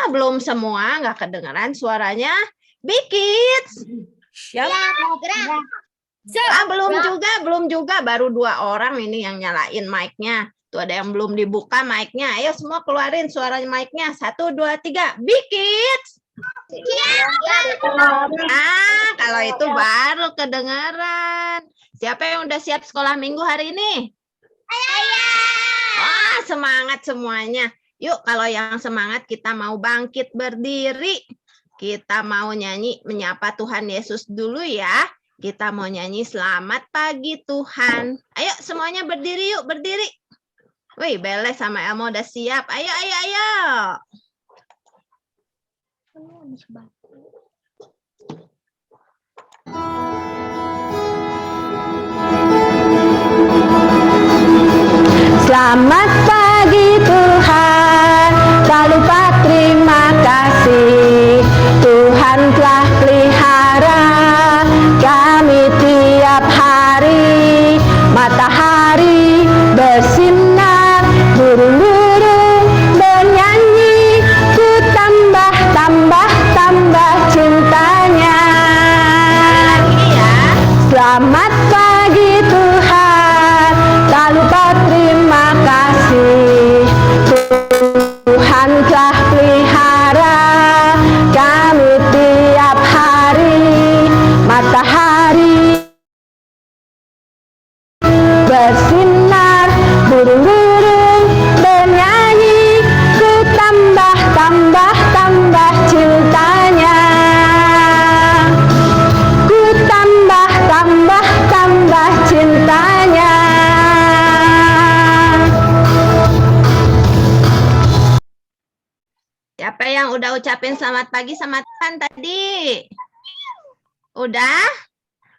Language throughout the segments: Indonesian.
Belum semua, nggak kedengaran suaranya. Bikits. Siap. Belum juga. Baru 2 orang ini yang nyalain mic-nya. Tuh ada yang belum dibuka mic-nya. Ayo semua keluarin suara mic-nya. 1, 2, 3. Bikits. Kalau itu baru kedengaran. Siapa yang udah siap sekolah minggu hari ini? Semangat semuanya. Yuk, kalau yang semangat kita mau bangkit berdiri. Kita mau nyanyi menyapa Tuhan Yesus dulu ya. Kita mau nyanyi selamat pagi Tuhan. Ayo semuanya berdiri yuk, berdiri. Wih, Bele sama Elmo udah siap. Ayo. Selamat pagi Tuhan, tak lupa terima kasih. Tuhan telah pelihara kami tiap hari. Matahari bersinar, burung-burung bernyanyi. Ku tambah cintanya. Selamat pagi Tuhan, tak lupa terima kasih. Tuhan telah pelihara kami tiap hari. Matahari bersinar, burung-burung bernyanyi. Ku tambah cintanya. Ku tambah cintanya. Siapa yang udah ucapin selamat pagi sama Tuhan tadi? Udah?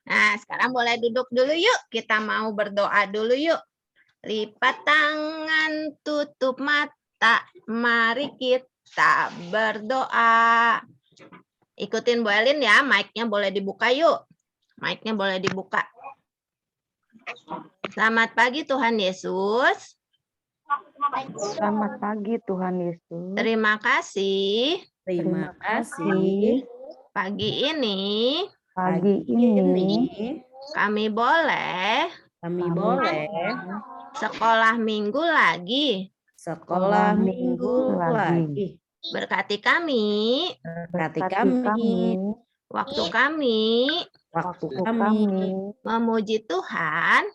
Nah, sekarang boleh duduk dulu yuk. Kita mau berdoa dulu yuk. Lipat tangan, tutup mata. Mari kita berdoa. Ikutin Bu Elin ya. Mic-nya boleh dibuka yuk. Mic-nya boleh dibuka. Selamat pagi Tuhan Yesus. Selamat pagi Tuhan Yesus. Terima kasih. Terima kasih. Pagi ini kami boleh sekolah minggu lagi. Sekolah minggu lagi. Berkati kami. Waktu kami memuji Tuhan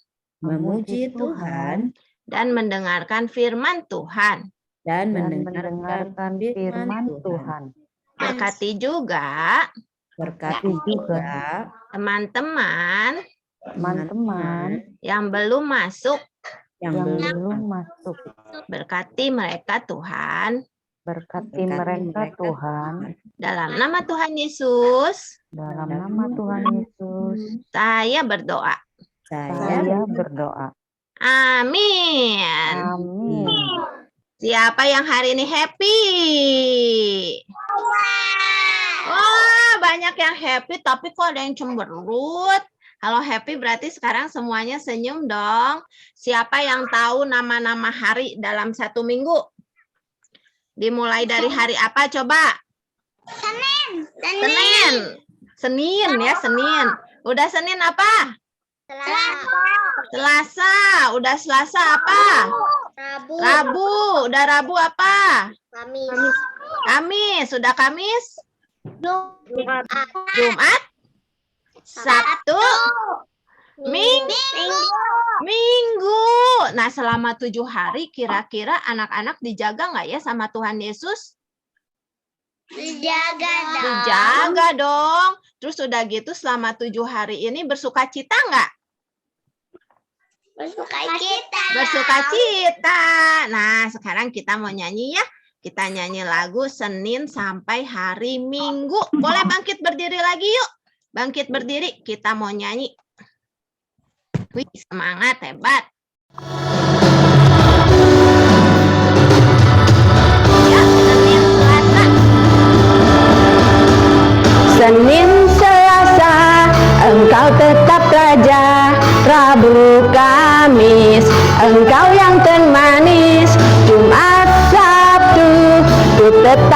dan mendengarkan firman Tuhan. Berkati juga teman-teman yang belum masuk. Berkati mereka Tuhan. Dalam nama Tuhan Yesus. Saya berdoa. Amin. Siapa yang hari ini happy? Banyak yang happy, tapi kok ada yang cemberut? Kalau happy berarti sekarang semuanya senyum dong. Siapa yang tahu nama-nama hari dalam 1 minggu? Dimulai dari hari apa coba? Senin. Udah Senin apa? Selasa. Udah Selasa apa? Rabu. Udah Rabu apa? Kamis. Udah Kamis? Jumat. Sabtu. Minggu. Nah, selama 7 hari kira-kira anak-anak dijaga nggak ya sama Tuhan Yesus? Dijaga dong. Terus udah gitu selama 7 hari ini bersukacita nggak? Bersukacita. Nah, sekarang kita mau nyanyi ya. Kita nyanyi lagu Senin sampai hari Minggu. Boleh bangkit berdiri lagi yuk. Bangkit berdiri. Kita mau nyanyi. Wih, semangat, hebat. Ya, Senin Selasa. Senin Selasa, Engkau tetap Raja. Rabu Kamis, Engkau yang termanis. Jumat Sabtu, Ku tetap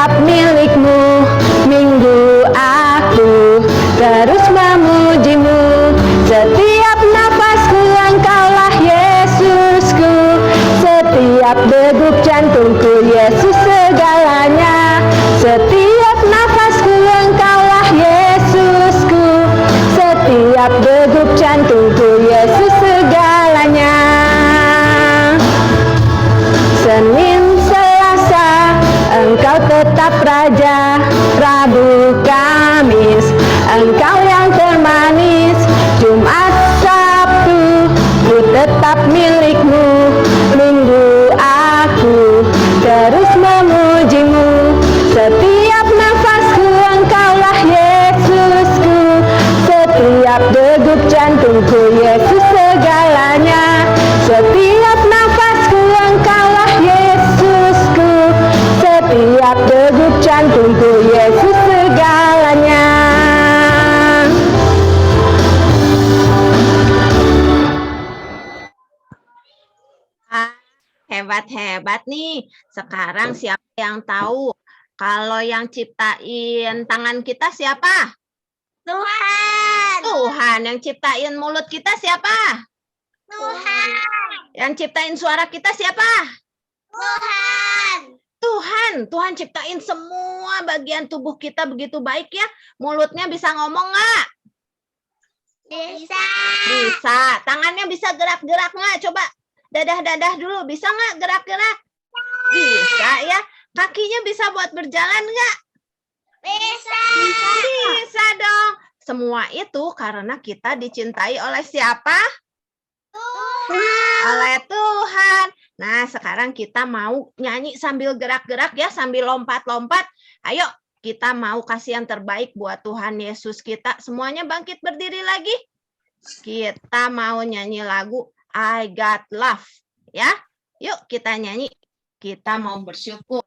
Setiap degup jantungku Yesus segalanya. Setiap nafasku Engkaulah Yesusku. Setiap degup jantungku Yesus segalanya. Senin, Selasa, Engkau tetap Raja. Rabu, Kamis, Engkau yang termanis. Jumat, Sabtu, ku tetap milik-Mu. Minggu aku terus memuji-Mu. Setiap nafasku Engkaulah Yesusku. Setiap degup jantungku Yesus segalanya. Setiap nafasku Engkaulah Yesusku. Setiap degup jantungku Yesus segalanya. Ah, hebat-hebat nih. Sekarang siapa yang tahu kalau yang ciptain tangan kita siapa? Tuhan. Tuhan. Yang ciptain mulut kita siapa? Tuhan. Yang ciptain suara kita siapa? Tuhan. Tuhan. Tuhan ciptain semua bagian tubuh kita begitu baik ya. Mulutnya bisa ngomong nggak? Bisa. Bisa. Tangannya bisa gerak-gerak nggak? Coba dadah-dadah dulu. Bisa nggak gerak-gerak? Bisa ya. Kakinya bisa buat berjalan nggak? Bisa. Bisa dong. Semua itu karena kita dicintai oleh siapa? Tuhan. Oleh Tuhan. Nah, sekarang kita mau nyanyi sambil gerak-gerak ya, sambil lompat-lompat. Ayo, kita mau kasih yang terbaik buat Tuhan Yesus kita. Semuanya bangkit berdiri lagi. Kita mau nyanyi lagu I Got Love. Ya, yuk kita nyanyi. Kita mau bersyukur.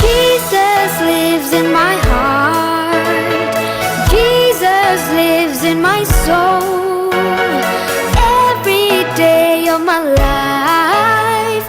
Jesus lives in my heart. Jesus lives in my soul. Every day of my life,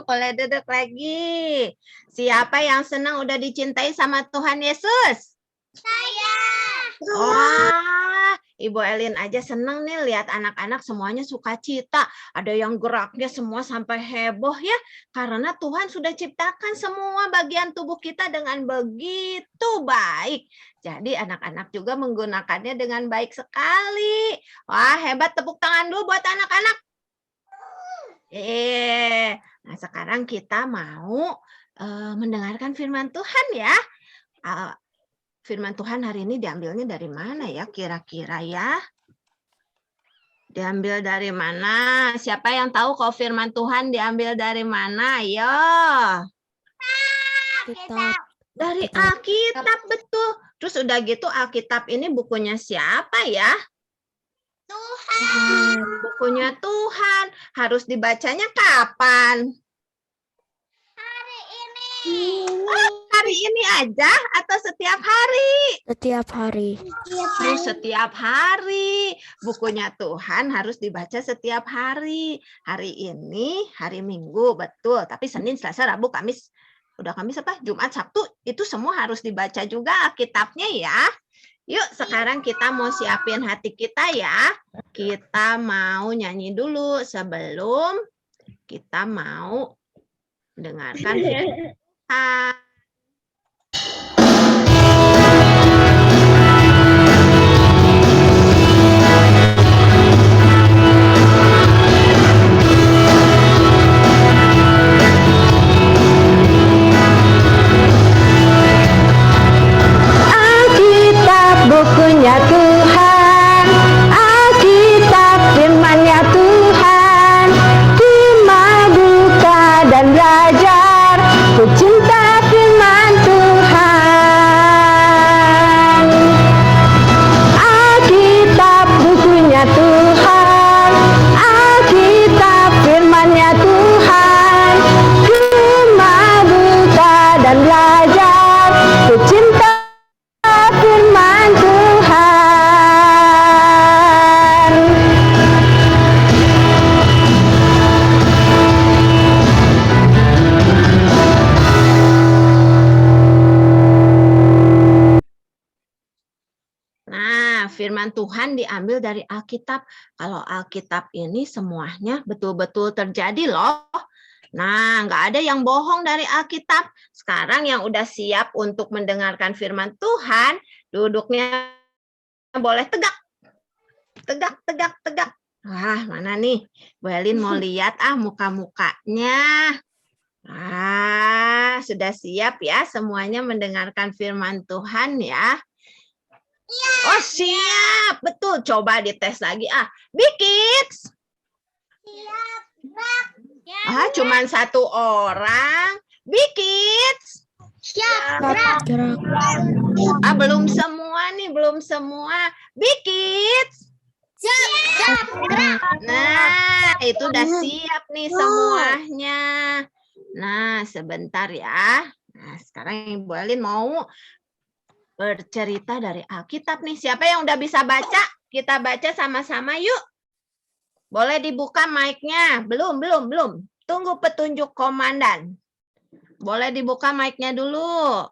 boleh duduk lagi. Siapa yang senang udah dicintai sama Tuhan Yesus? Saya. Wah, Ibu Elin aja senang nih lihat anak-anak semuanya sukacita. Ada yang geraknya semua sampai heboh ya. Karena Tuhan sudah ciptakan semua bagian tubuh kita dengan begitu baik. Jadi anak-anak juga menggunakannya dengan baik sekali. Wah, hebat, tepuk tangan dulu buat anak-anak. Nah sekarang kita mau mendengarkan firman Tuhan ya. Firman Tuhan hari ini diambilnya dari mana ya kira-kira ya? Diambil dari mana? Siapa yang tahu kalau firman Tuhan diambil dari mana? Ayo. Dari Alkitab, betul. Terus udah gitu Alkitab ini bukunya siapa ya? Tuhan. Bukunya Tuhan. Harus dibacanya kapan? Hari ini. Hari ini aja atau setiap hari? Setiap hari. Terus setiap hari. Bukunya Tuhan harus dibaca setiap hari. Hari ini, hari Minggu, betul. Tapi Senin, Selasa, Rabu, Kamis. Udah Kamis apa? Jumat, Sabtu. Itu semua harus dibaca juga Alkitabnya ya. Yuk sekarang kita mau siapin hati kita ya. Kita mau nyanyi dulu sebelum kita mau dengarkan firman Tuhan. Alkitab bukunya Tuhan, Alkitab firman-Nya Tuhan, hikmah duka dan belajar, ku cinta firman Tuhan. Alkitab bukunya Tuhan, Alkitab firman-Nya Tuhan, hikmah duka dan belajar, ku cinta firman Tuhan. Nah, firman Tuhan diambil dari Alkitab. Kalau Alkitab ini semuanya betul-betul terjadi loh. Nah, nggak ada yang bohong dari Alkitab. Sekarang yang udah siap untuk mendengarkan firman Tuhan, duduknya boleh tegak. Tegak, tegak, tegak. Wah, mana nih? Bu Elin mau lihat muka-mukanya. Sudah siap ya semuanya mendengarkan firman Tuhan ya. Oh siap, betul. Coba dites lagi Bikids. Siap. Cuman satu orang. Bikids. Siap. Gerak. Belum semua nih, belum semua. Bikids. Siap. Nah, itu udah siap nih semuanya. Nah, sebentar ya. Nah, sekarang Ibu Elin mau bercerita dari Alkitab nih. Siapa yang udah bisa baca? Kita baca sama-sama yuk. Boleh dibuka mic-nya? Belum. Tunggu petunjuk komandan. Boleh dibuka mic-nya dulu.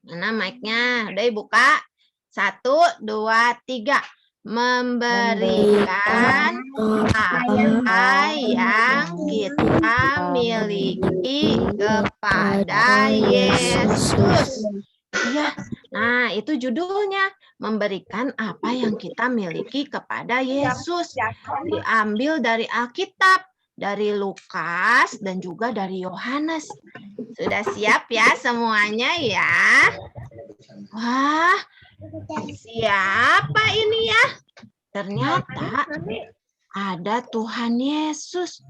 Mana mic-nya? Udah dibuka. 1, 2, 3. Memberikan apa yang kita miliki kepada Yesus. Ya, nah itu judulnya, memberikan apa yang kita miliki kepada Yesus. Diambil dari Alkitab, dari Lukas dan juga dari Yohanes. Sudah siap ya semuanya ya? Wah, siapa ini ya? Ternyata ada Tuhan Yesus.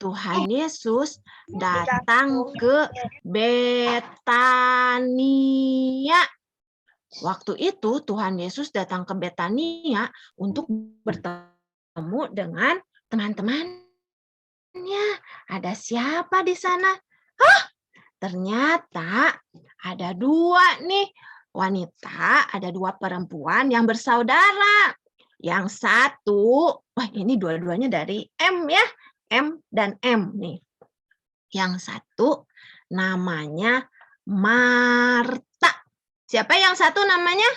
Tuhan Yesus datang ke Betania. Waktu itu Tuhan Yesus datang ke Betania untuk bertemu dengan teman-temannya. Ada siapa di sana? Ternyata ada 2 nih wanita, ada 2 perempuan yang bersaudara. Yang satu, wah ini dua-duanya dari M ya. M dan M nih. Yang satu namanya Marta. Siapa yang satu namanya?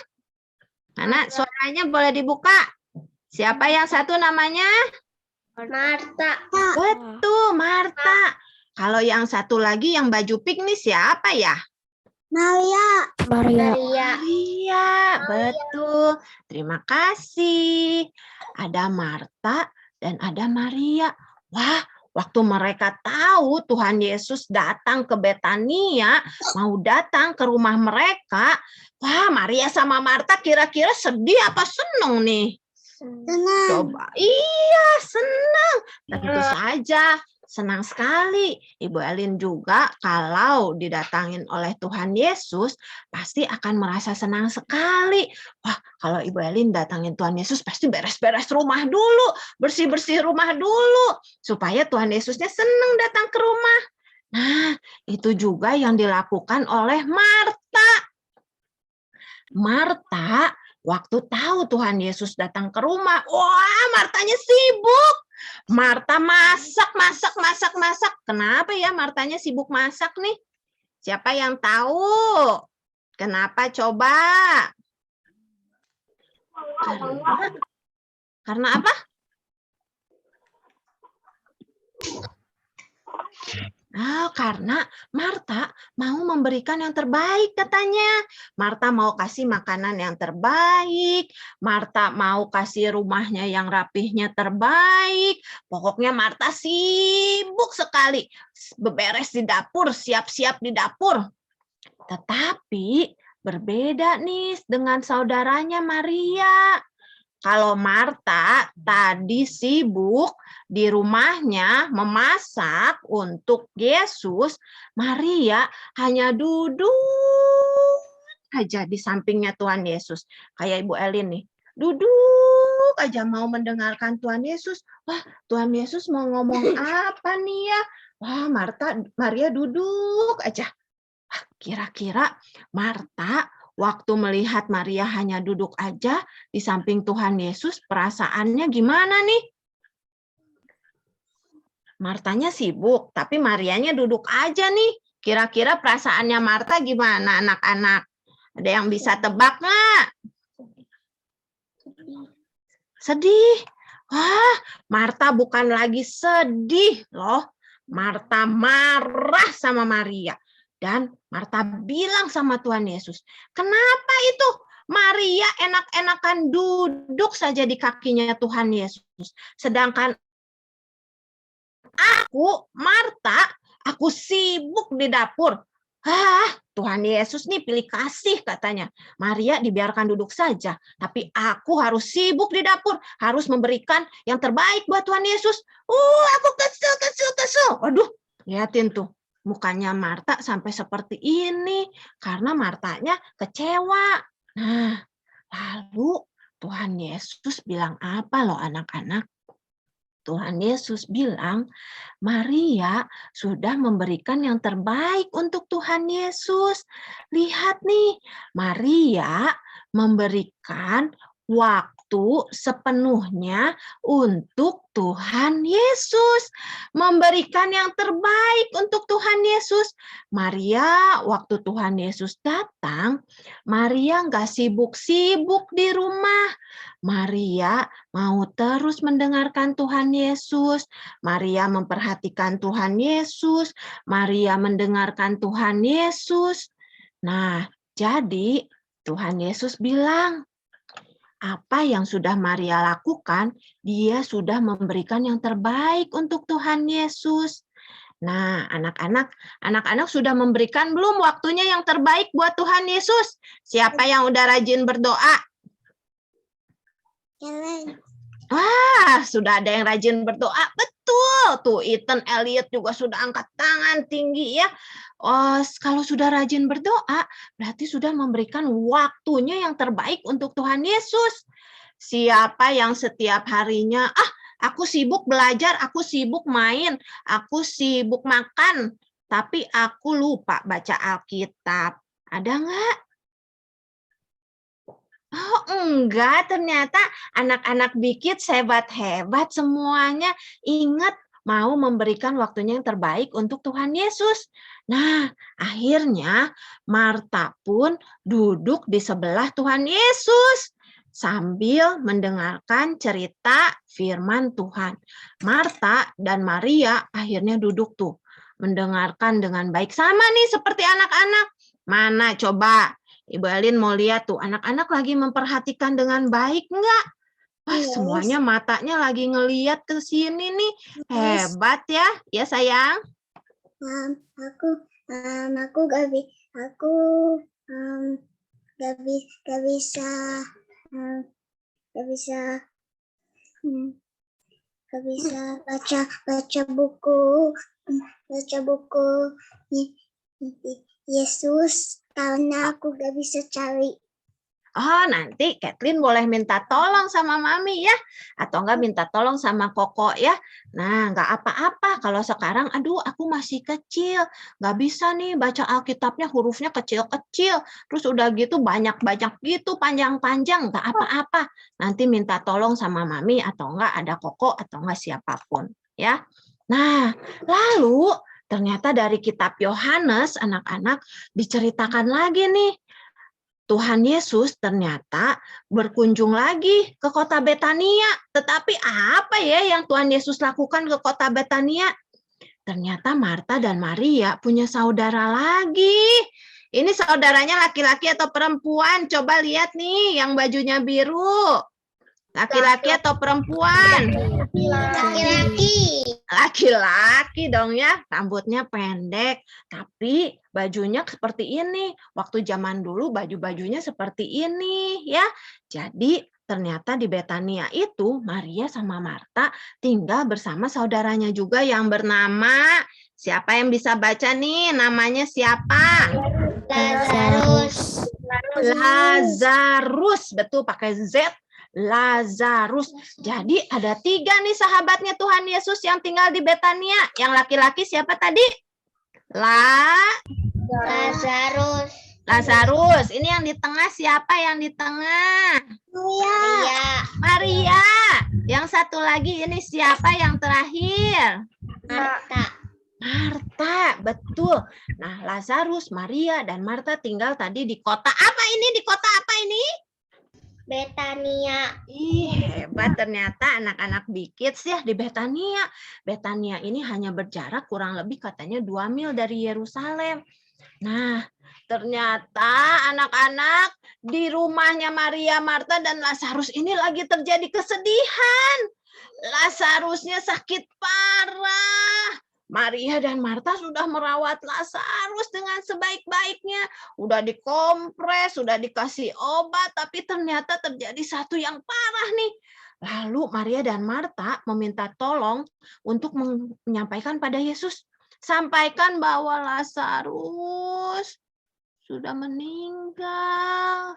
Anak, suaranya boleh dibuka. Siapa yang satu namanya? Marta. Betul, Marta. Kalau yang satu lagi yang baju pink nih siapa ya? Maria. Maria, betul. Terima kasih. Ada Marta dan ada Maria. Wah, waktu mereka tahu Tuhan Yesus datang ke Betania, mau datang ke rumah mereka, wah, Maria sama Marta kira-kira sedih apa seneng nih? Senang. Coba, iya, senang. Tentu saja, senang sekali. Ibu Elin juga kalau didatangin oleh Tuhan Yesus, pasti akan merasa senang sekali. Wah, kalau Ibu Elin datangin Tuhan Yesus, pasti beres-beres rumah dulu, bersih-bersih rumah dulu, supaya Tuhan Yesusnya senang datang ke rumah. Nah, itu juga yang dilakukan oleh Marta. Marta, waktu tahu Tuhan Yesus datang ke rumah, wah, Martanya sibuk. Marta masak. Kenapa ya Martanya sibuk masak nih? Siapa yang tahu? Kenapa coba? Karena apa? Oh, karena Marta mau memberikan yang terbaik katanya. Marta mau kasih makanan yang terbaik. Marta mau kasih rumahnya yang rapihnya terbaik. Pokoknya Marta sibuk sekali. Beberes di dapur, siap-siap di dapur. Tetapi berbeda nih dengan saudaranya Maria. Kalau Marta tadi sibuk di rumahnya memasak untuk Yesus, Maria hanya duduk aja di sampingnya Tuhan Yesus. Kayak Ibu Elin nih, duduk aja mau mendengarkan Tuhan Yesus. Wah, Tuhan Yesus mau ngomong apa nih ya? Wah, Maria duduk aja. Kira-kira Marta waktu melihat Maria hanya duduk aja di samping Tuhan Yesus, perasaannya gimana nih? Martanya sibuk, tapi Marianya duduk aja nih. Kira-kira perasaannya Marta gimana, anak-anak? Ada yang bisa tebak nggak? Sedih. Wah, Marta bukan lagi sedih loh. Marta marah sama Maria. Dan Marta bilang sama Tuhan Yesus, kenapa itu Maria enak-enakan duduk saja di kakinya Tuhan Yesus. Sedangkan aku, Marta, aku sibuk di dapur. Tuhan Yesus nih pilih kasih katanya. Maria dibiarkan duduk saja. Tapi aku harus sibuk di dapur. Harus memberikan yang terbaik buat Tuhan Yesus. Aku kesel. Waduh, lihatin tuh. Mukanya Marta sampai seperti ini karena Martanya kecewa. Nah, lalu Tuhan Yesus bilang apa loh anak-anak? Tuhan Yesus bilang, Maria sudah memberikan yang terbaik untuk Tuhan Yesus. Lihat nih, Maria memberikan waktu sepenuhnya untuk Tuhan Yesus. Memberikan yang terbaik untuk Tuhan Yesus. Maria, waktu Tuhan Yesus datang, Maria nggak sibuk-sibuk di rumah. Maria mau terus mendengarkan Tuhan Yesus. Maria memperhatikan Tuhan Yesus. Maria mendengarkan Tuhan Yesus. Nah, jadi Tuhan Yesus bilang, apa yang sudah Maria lakukan, dia sudah memberikan yang terbaik untuk Tuhan Yesus. Nah, anak-anak sudah memberikan belum waktunya yang terbaik buat Tuhan Yesus? Siapa yang udah rajin berdoa? Sudah ada yang rajin berdoa. Betul. Tuh, Ethan Elliot juga sudah angkat tangan tinggi ya. Kalau sudah rajin berdoa, berarti sudah memberikan waktunya yang terbaik untuk Tuhan Yesus. Siapa yang setiap harinya, aku sibuk belajar, aku sibuk main, aku sibuk makan, tapi aku lupa baca Alkitab. Ada nggak? Oh, enggak, ternyata anak-anak Big Kids hebat-hebat semuanya. Ingat, mau memberikan waktunya yang terbaik untuk Tuhan Yesus. Nah, akhirnya Marta pun duduk di sebelah Tuhan Yesus sambil mendengarkan cerita firman Tuhan. Marta dan Maria akhirnya duduk tuh, mendengarkan dengan baik. Sama nih seperti anak-anak. Mana coba, Ibu Elin mau lihat tuh, anak-anak lagi memperhatikan dengan baik enggak? Wah, Yes. semuanya matanya lagi ngeliat ke sini nih. Yes. Hebat ya, ya sayang. Aku gak bisa baca buku Yesus karena aku gak bisa cari. Oh, nanti Kathleen boleh minta tolong sama Mami ya. Atau enggak minta tolong sama Koko ya. Nah, enggak apa-apa. Kalau sekarang, aduh aku masih kecil. Enggak bisa nih baca Alkitabnya hurufnya kecil-kecil. Terus udah gitu banyak-banyak gitu, panjang-panjang. Enggak apa-apa. Nanti minta tolong sama Mami atau enggak ada Koko atau enggak siapapun. Ya. Nah, lalu ternyata dari kitab Yohanes, anak-anak diceritakan lagi nih. Tuhan Yesus ternyata berkunjung lagi ke kota Betania. Tetapi apa ya yang Tuhan Yesus lakukan ke kota Betania? Ternyata Marta dan Maria punya saudara lagi. Ini saudaranya laki-laki atau perempuan? Coba lihat nih yang bajunya biru. Laki-laki atau perempuan? Laki-laki. Laki-laki dong ya, rambutnya pendek, tapi bajunya seperti ini. Waktu zaman dulu baju-bajunya seperti ini ya. Jadi ternyata di Betania itu Maria sama Marta tinggal bersama saudaranya juga yang bernama, siapa yang bisa baca nih namanya siapa? Lazarus. Lazarus, betul pakai Z. Lazarus. Jadi ada 3 nih sahabatnya Tuhan Yesus yang tinggal di Betania. Yang laki-laki siapa tadi? Lazarus. Lazarus. Ini yang di tengah siapa yang di tengah? Maria. Yang satu lagi ini siapa yang terakhir? Marta, betul. Nah, Lazarus, Maria, dan Marta tinggal tadi di kota apa ini? Di kota apa ini? Betania. Ih, hebat ternyata anak-anak Bikids ya di Betania. Betania ini hanya berjarak kurang lebih katanya 2 mil dari Yerusalem. Nah, ternyata anak-anak di rumahnya Maria, Marta, dan Lazarus ini lagi terjadi kesedihan. Lazarusnya sakit parah. Maria dan Marta sudah merawat Lazarus dengan sebaik-baiknya. Udah dikompres, sudah dikasih obat, tapi ternyata terjadi satu yang parah nih. Lalu Maria dan Marta meminta tolong untuk menyampaikan pada Yesus. Sampaikan bahwa Lazarus sudah meninggal.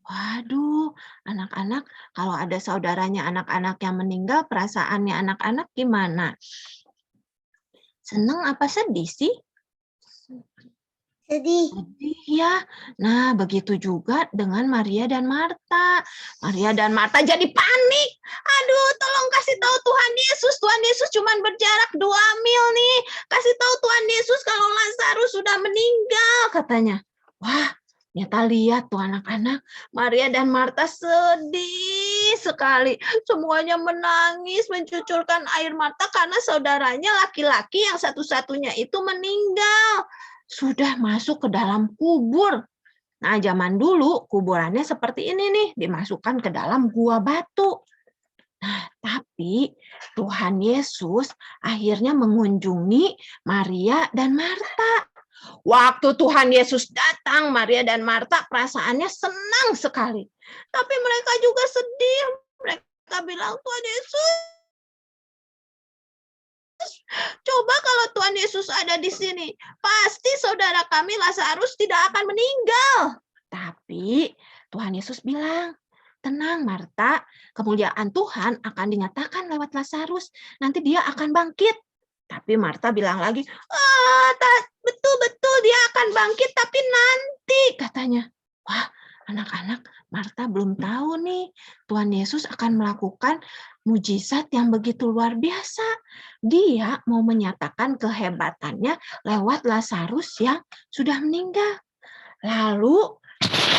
Waduh, anak-anak, kalau ada saudaranya anak-anak yang meninggal, perasaannya anak-anak gimana? Senang apa sedih sih? Sedih. Sedih ya. Nah, begitu juga dengan Maria dan Marta. Maria dan Marta jadi panik. Aduh, tolong kasih tahu Tuhan Yesus. Tuhan Yesus cuma berjarak 2 mil nih. Kasih tahu Tuhan Yesus kalau Lazarus sudah meninggal, katanya. Wah, ternyata lihat tuh anak-anak. Maria dan Marta sedih sekali. Semuanya menangis, mencucurkan air mata karena saudaranya laki-laki yang satu-satunya itu meninggal. Sudah masuk ke dalam kubur. Nah, zaman dulu kuburannya seperti ini nih, dimasukkan ke dalam gua batu. Nah, tapi Tuhan Yesus akhirnya mengunjungi Maria dan Marta. Waktu Tuhan Yesus datang, Maria dan Marta perasaannya senang sekali. Tapi mereka juga sedih. Mereka bilang, Tuhan Yesus, coba kalau Tuhan Yesus ada di sini, pasti saudara kami Lazarus tidak akan meninggal. Tapi Tuhan Yesus bilang, tenang Marta, kemuliaan Tuhan akan dinyatakan lewat Lazarus. Nanti dia akan bangkit. Tapi Marta bilang lagi, betul-betul dia akan bangkit, tapi nanti katanya. Wah, anak-anak, Marta belum tahu nih, Tuhan Tuhan Yesus akan melakukan mujizat yang begitu luar biasa. Dia mau menyatakan kehebatannya lewat Lazarus yang sudah meninggal. Lalu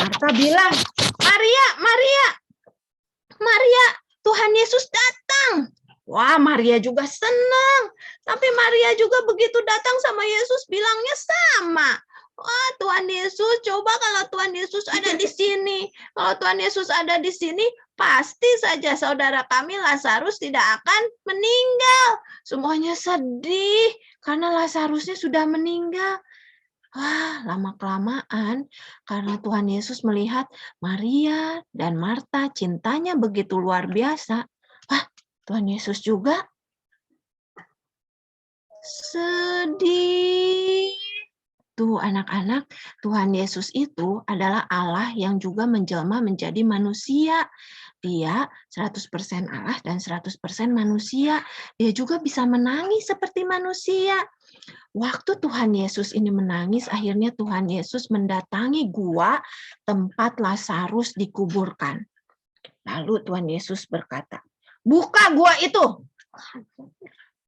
Marta bilang, Maria, Maria, Maria, Tuhan Yesus datang. Wah, Maria juga senang. Tapi Maria juga begitu datang sama Yesus bilangnya sama. Wah, Tuhan Yesus, coba kalau Tuhan Yesus ada di sini. Kalau Tuhan Yesus ada di sini, pasti saja saudara kami Lazarus tidak akan meninggal. Semuanya sedih karena Lazarusnya sudah meninggal. Wah, lama-kelamaan karena Tuhan Yesus melihat Maria dan Marta cintanya begitu luar biasa. Wah, Tuhan Yesus juga sedih. Tuh anak-anak, Tuhan Yesus itu adalah Allah yang juga menjelma menjadi manusia. Dia 100% Allah dan 100% manusia. Dia juga bisa menangis seperti manusia. Waktu Tuhan Yesus ini menangis, akhirnya Tuhan Yesus mendatangi gua tempat Lazarus dikuburkan. Lalu Tuhan Yesus berkata, "Buka gua itu."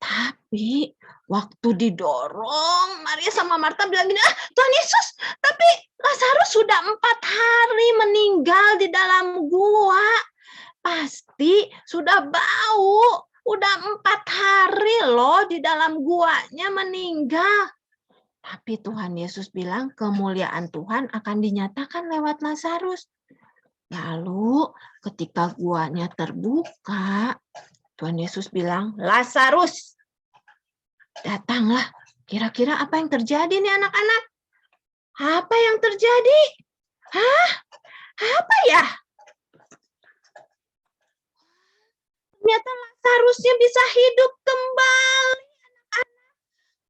Tapi waktu didorong, Maria sama Marta bilang gini, Tuhan Yesus, tapi Lazarus sudah 4 hari meninggal di dalam gua. Pasti sudah bau. Udah 4 hari loh di dalam guanya meninggal. Tapi Tuhan Yesus bilang kemuliaan Tuhan akan dinyatakan lewat Lazarus. Lalu ketika guanya terbuka, Tuhan Yesus bilang, Lazarus, datanglah. Kira-kira apa yang terjadi nih anak-anak? Apa yang terjadi? Hah? Apa ya? Ternyata Lazarusnya bisa hidup kembali.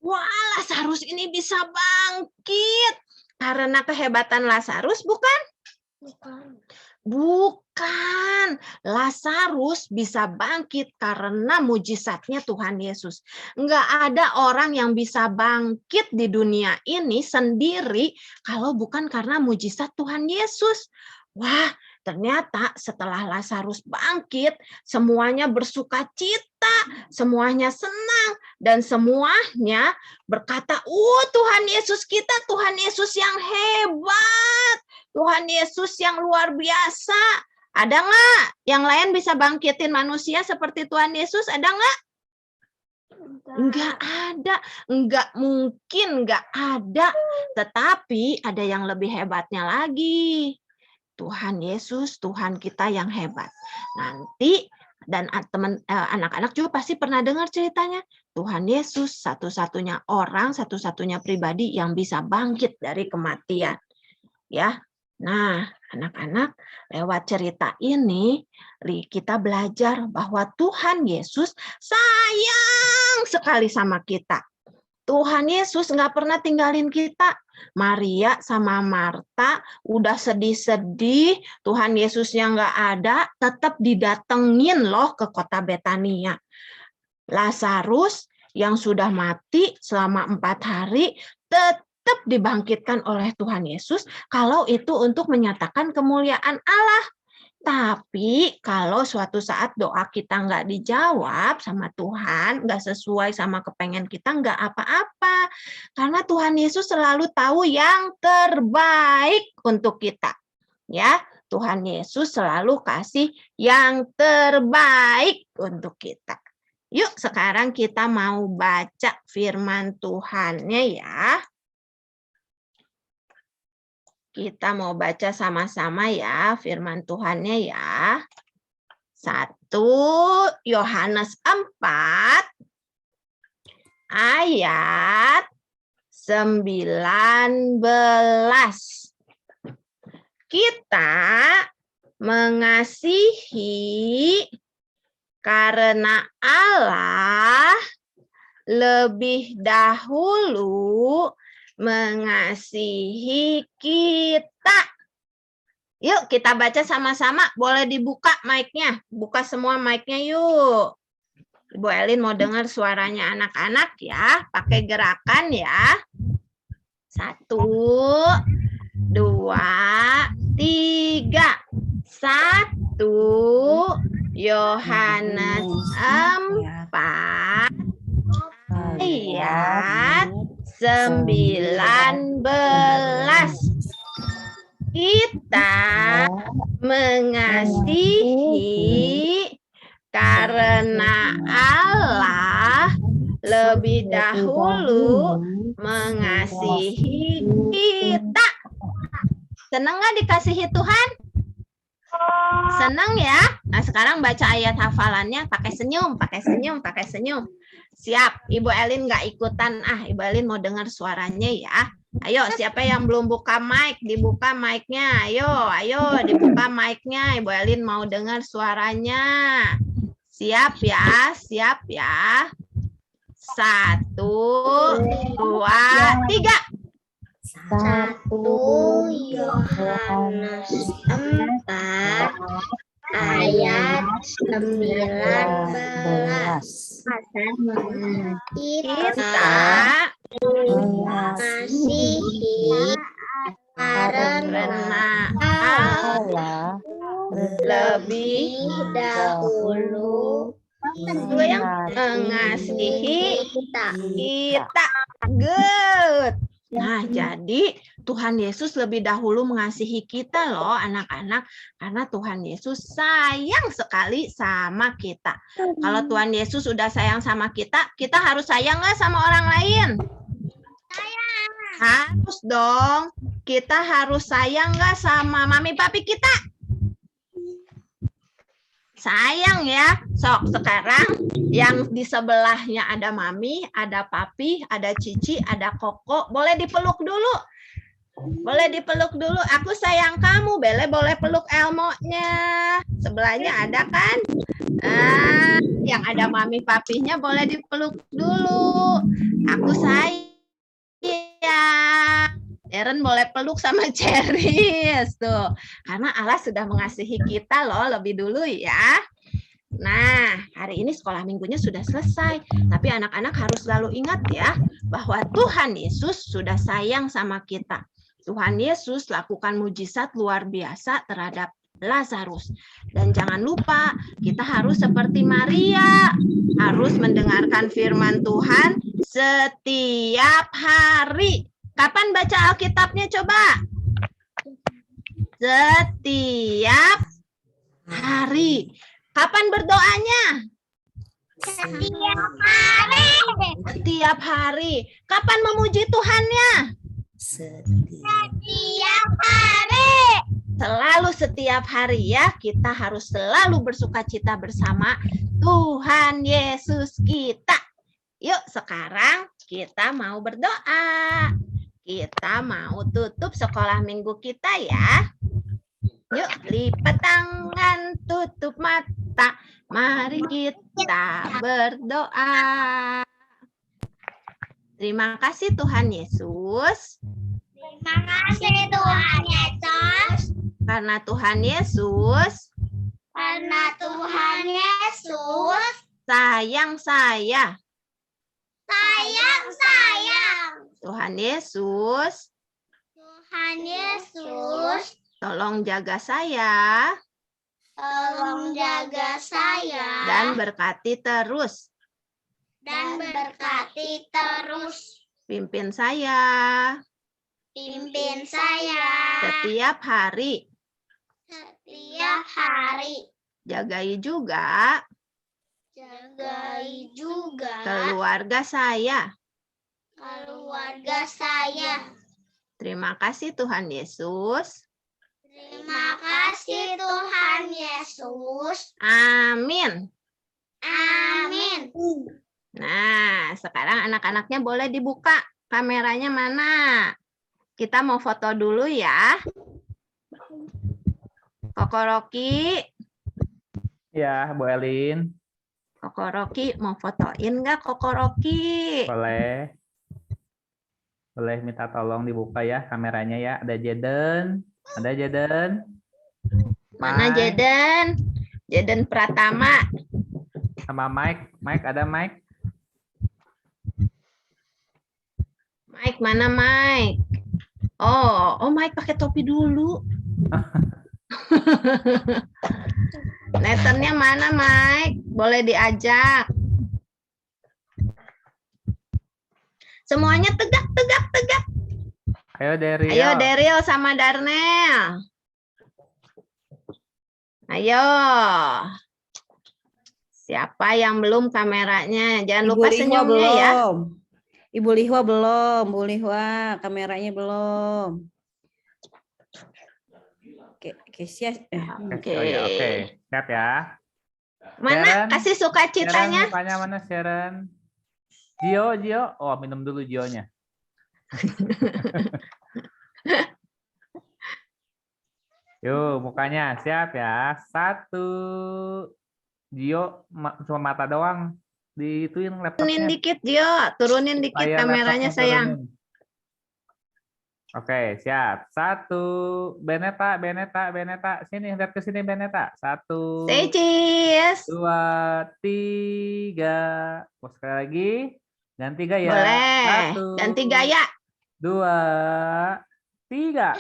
Wah, Lazarus ini bisa bangkit. Karena kehebatan Lazarus, bukan? Bukan. Lazarus bisa bangkit karena mujizatnya Tuhan Yesus. Enggak ada orang yang bisa bangkit di dunia ini sendiri kalau bukan karena mujizat Tuhan Yesus. Wah, ternyata setelah Lazarus bangkit, semuanya bersukacita, semuanya senang, dan semuanya berkata, Tuhan Yesus kita, Tuhan Yesus yang hebat, Tuhan Yesus yang luar biasa. Ada nggak yang lain bisa bangkitin manusia seperti Tuhan Yesus? Ada nggak? Enggak ada, enggak mungkin, enggak ada. Tetapi ada yang lebih hebatnya lagi. Tuhan Yesus, Tuhan kita yang hebat. Nanti dan anak-anak juga pasti pernah dengar ceritanya. Tuhan Yesus satu-satunya orang, satu-satunya pribadi yang bisa bangkit dari kematian. Ya. Nah, anak-anak, lewat cerita ini kita belajar bahwa Tuhan Yesus sayang sekali sama kita. Tuhan Yesus nggak pernah tinggalin kita. Maria sama Marta udah sedih-sedih, Tuhan Yesusnya nggak ada, tetap didatengin loh ke kota Betania. Lazarus yang sudah mati selama 4 hari, tetap dibangkitkan oleh Tuhan Yesus kalau itu untuk menyatakan kemuliaan Allah. Tapi kalau suatu saat doa kita nggak dijawab sama Tuhan, nggak sesuai sama kepengen kita, nggak apa-apa. Karena Tuhan Yesus selalu tahu yang terbaik untuk kita. Ya, Tuhan Yesus selalu kasih yang terbaik untuk kita. Yuk, sekarang kita mau baca firman Tuhannya ya. Kita mau baca sama-sama ya firman Tuhannya ya. 1 Yohanes 4 ayat 19. Kita mengasihi karena Allah lebih dahulu mengasihi kita. Yuk kita baca sama-sama. Boleh dibuka mic-nya. Buka semua mic-nya yuk. Ibu Elin mau dengar suaranya anak-anak ya. Pakai gerakan ya. 1, 2, 3. 1, Yohanes 4 ayat 19. Kita mengasihi karena Allah lebih dahulu mengasihi kita. Senang nggak dikasihi Tuhan? Senang ya? Nah, sekarang baca ayat hafalannya pakai senyum, pakai senyum, pakai senyum. Siap, Ibu Elin nggak ikutan. Ibu Elin mau dengar suaranya ya. Ayo, siapa yang belum buka mic? Dibuka mic-nya. Ayo, dibuka mic-nya. Ibu Elin mau dengar suaranya. Siap ya, siap ya. 1, 2, 3. 1 Yohanes 4 ayat 19. Kita mengasihi karena Allah lebih dahulu mengasihi kita. Good. Nah, jadi Tuhan Yesus lebih dahulu mengasihi kita loh anak-anak, karena Tuhan Yesus sayang sekali sama kita. Kalau Tuhan Yesus sudah sayang sama kita, kita harus sayang nggak sama orang lain? Sayang. Harus dong. Kita harus sayang nggak sama mami papi kita? Sayang ya. Sok, sekarang yang di sebelahnya ada mami, ada papi, ada cici, ada koko. Boleh dipeluk dulu. Boleh dipeluk dulu. Aku sayang kamu. Bele boleh peluk Elmo-nya. Sebelahnya ada kan? Yang ada mami papinya boleh dipeluk dulu. Aku sayang. Eren boleh peluk sama Ceris tuh. Karena Allah sudah mengasihi kita loh lebih dulu ya. Nah, hari ini sekolah minggunya sudah selesai. Tapi anak-anak harus selalu ingat ya, bahwa Tuhan Yesus sudah sayang sama kita. Tuhan Yesus lakukan mujizat luar biasa terhadap Lazarus. Dan jangan lupa, kita harus seperti Maria, harus mendengarkan firman Tuhan setiap hari. Kapan baca Alkitabnya coba? Setiap hari. Kapan berdoanya? Setiap hari. Setiap hari. Kapan memuji Tuhannya? Setiap hari. Selalu setiap hari ya. Kita harus selalu bersukacita bersama Tuhan Yesus kita. Yuk sekarang kita mau berdoa. Kita mau tutup sekolah minggu kita ya. Yuk, lipat tangan, tutup mata. Mari kita berdoa. Terima kasih Tuhan Yesus. Terima kasih Tuhan Yesus. Karena Tuhan Yesus Karena Tuhan Yesus sayang saya. sayang. Tuhan Yesus Tuhan Yesus tolong jaga saya tolong jaga saya dan berkati terus. Pimpin saya pimpin saya setiap hari. setiap hari. Jagai juga Jagai juga keluarga saya. keluarga saya. Terima kasih Tuhan Yesus. Terima kasih Tuhan Yesus. Amin. Amin. Nah, sekarang anak-anaknya boleh dibuka kameranya mana? Kita mau foto dulu ya. Koko Rocky. Ya, Bu Elin. Koko Rocky mau fotoin nggak Koko Rocky? Boleh. Boleh minta tolong dibuka ya kameranya ya. Ada Jaden. Ada Jaden. Mana Mike. Jaden? Jaden Pratama. Sama Mike. Mike, ada Mike. Mike, mana Mike? Oh Mike pakai topi dulu. Netternya mana, Mike? Boleh diajak. Semuanya tegak, tegak, tegak. Ayo Daryl. Ayo Daryl sama Darnel. Ayo. Siapa yang belum kameranya? Jangan Ibu lupa Lihwa senyumnya ya. belum. Ibu Lihwa belum. Bu Lihwa kameranya belum. Oke, siap. Oke. Oh ya, oke. Siap ya. Mana Sharon, kasih sukacitanya? Sharon, mukanya mana Sharon? Gio. Oh, minum dulu Gionya. Yuk, mukanya siap ya. 1. Gio cuma mata doang. Dituin Turunin laptopnya. dikit, Gio. Turunin dikit Layar kameranya, laptopnya sayang. turunin. Oke, siap. 1. Beneta. Sini, lihat ke sini Beneta. 1, Say cheese. 2, 3. Oh, sekali lagi. Ganti gaya. Boleh. 1, Ganti gaya. 2, 3.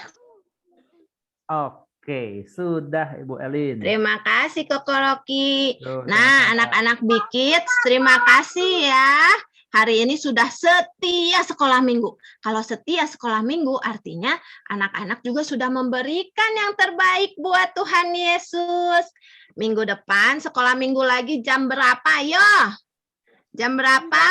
Oke, sudah Ibu Elin. Terima kasih Koko Rocky. Tuh, Nah, sama-sama. anak-anak Big Kids, terima kasih ya. Hari ini sudah setia sekolah minggu. Kalau setia sekolah minggu artinya anak-anak juga sudah memberikan yang terbaik buat Tuhan Yesus. Minggu depan sekolah minggu lagi jam berapa? Yo. Jam berapa?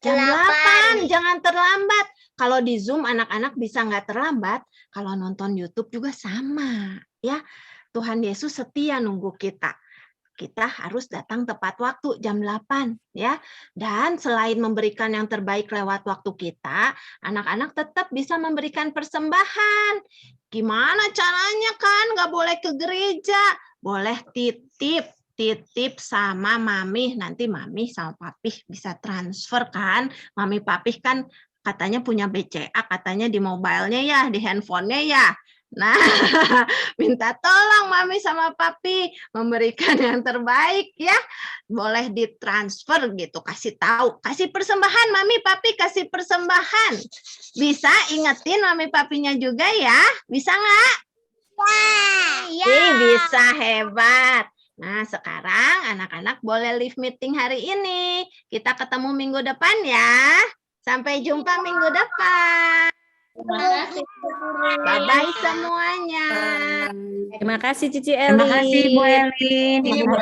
Jam 8. Jangan terlambat. Kalau di Zoom anak-anak bisa nggak terlambat. Kalau nonton YouTube juga sama. Ya, Tuhan Yesus setia nunggu kita. Kita harus datang tepat waktu jam 8 ya. Dan selain memberikan yang terbaik lewat waktu kita, anak-anak tetap bisa memberikan persembahan. Gimana caranya kan? Nggak boleh ke gereja. Boleh titip sama mami. Nanti mami sama papih bisa transfer kan. Mami papih kan katanya punya BCA, katanya di mobilenya ya, di handphonenya ya. Nah, minta tolong mami sama papi memberikan yang terbaik ya. Boleh ditransfer gitu, kasih tahu. Kasih persembahan mami papi, kasih persembahan. Bisa ingetin mami papinya juga ya. Bisa nggak? Bisa, hebat. Nah, sekarang anak-anak boleh leave meeting hari ini. Kita ketemu minggu depan ya. Sampai jumpa minggu depan. Bye-bye semuanya. Terima kasih Cici Eli. Terima kasih Bu Elin. Ibu